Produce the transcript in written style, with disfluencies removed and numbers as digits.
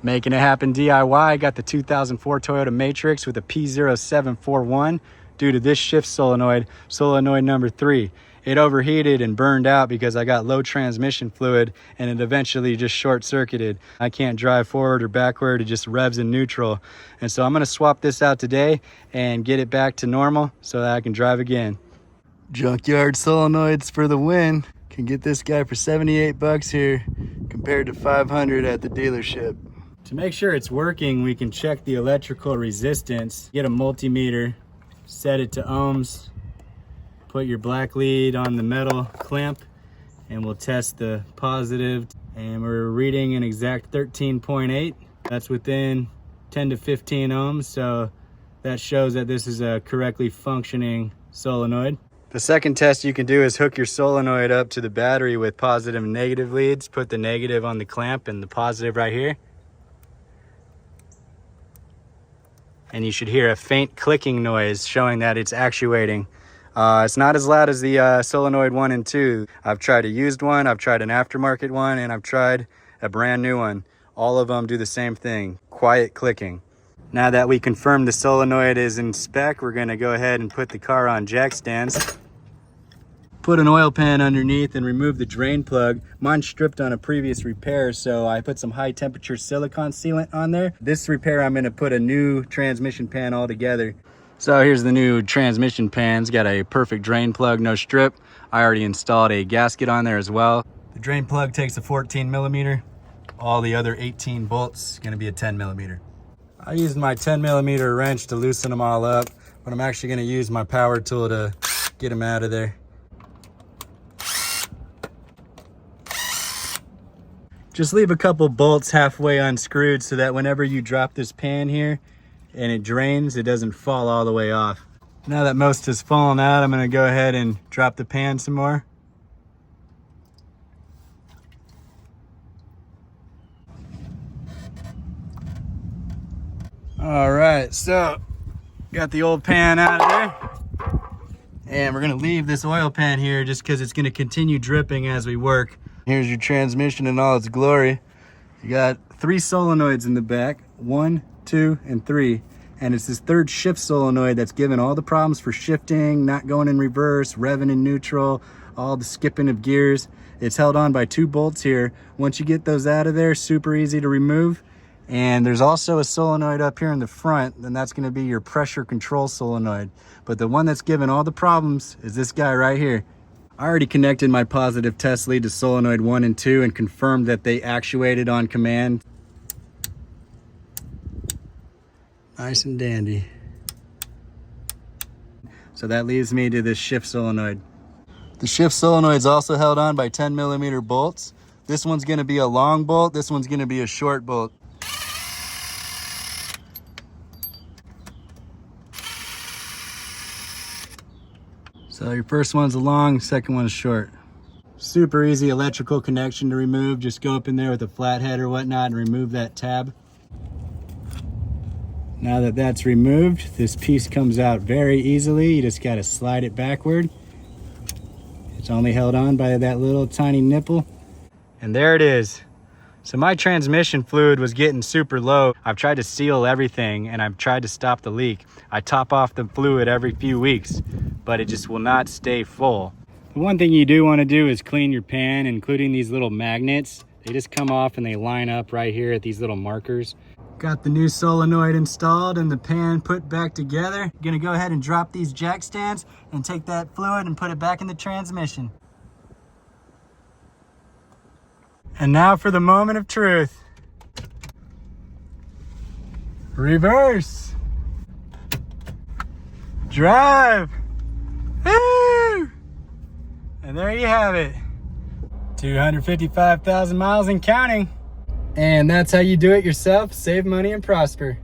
Making it happen DIY. Got the 2004 Toyota Matrix with a P0741 due to this shift solenoid, solenoid number 3. It overheated and burned out because I got low transmission fluid and it eventually just short-circuited. I can't drive forward or backward, it just revs in neutral. And so I'm gonna swap this out today and get it back to normal so that I can drive again. Junkyard solenoids for the win. Can get this guy for 78 bucks here compared to 500 at the dealership. To make sure it's working, we can check the electrical resistance. Get a multimeter, set it to ohms, put your black lead on the metal clamp, and we'll test the positive. And we're reading an exact 13.8. That's within 10 to 15 ohms, so that shows that this is a correctly functioning solenoid. The second test you can do is hook your solenoid up to the battery with positive and negative leads. Put the negative on the clamp and the positive right here. And you should hear a faint clicking noise showing that it's actuating. It's not as loud as the Solenoid 1 and 2. I've tried a used one, I've tried an aftermarket one, and I've tried a brand new one. All of them do the same thing, quiet clicking. Now that we confirmed the solenoid is in spec, we're gonna go ahead and put the car on jack stands. Put an oil pan underneath and remove the drain plug. Mine's stripped on a previous repair, so I put some high temperature silicone sealant on there. This repair, I'm gonna put a new transmission pan altogether. So here's the new transmission pan. It's got a perfect drain plug, no strip. I already installed a gasket on there as well. The drain plug takes a 14 millimeter. All the other 18 bolts gonna be a 10 millimeter. I used my 10 millimeter wrench to loosen them all up, but I'm actually gonna use my power tool to get them out of there. Just leave a couple bolts halfway unscrewed so that whenever you drop this pan here and it drains, it doesn't fall all the way off. Now that most has fallen out, I'm gonna go ahead and drop the pan some more. All right, so got the old pan out of there. And we're gonna leave this oil pan here just because it's gonna continue dripping as we work. Here's your transmission in all its glory. You got 3 solenoids in the back, 1, 2, and 3. And it's this third shift solenoid that's given all the problems for shifting, not going in reverse, revving in neutral, all the skipping of gears. It's held on by 2 bolts here. Once you get those out of there, super easy to remove. And there's also a solenoid up here in the front, and that's gonna be your pressure control solenoid. But the one that's given all the problems is this guy right here. I already connected my positive test lead to solenoid 1 and 2 and confirmed that they actuated on command. Nice and dandy. So that leaves me to this shift solenoid. The shift solenoid is also held on by 10 millimeter bolts. This one's gonna be a long bolt, this one's gonna be a short bolt. So your first one's a long, second one's short. Super easy electrical connection to remove. Just go up in there with a flathead or whatnot and remove that tab. Now that that's removed, this piece comes out very easily. You just gotta slide it backward. It's only held on by that little tiny nipple. And there it is. So my transmission fluid was getting super low. I've tried to seal everything and I've tried to stop the leak. I top off the fluid every few weeks, but it just will not stay full. The one thing you do want to do is clean your pan, including these little magnets. They just come off and they line up right here at these little markers. Got the new solenoid installed and the pan put back together. Gonna go ahead and drop these jack stands and take that fluid and put it back in the transmission. And now for the moment of truth. Reverse. Drive. Woo! And there you have it. 255,000 miles and counting. And that's how you do it yourself. Save money and prosper.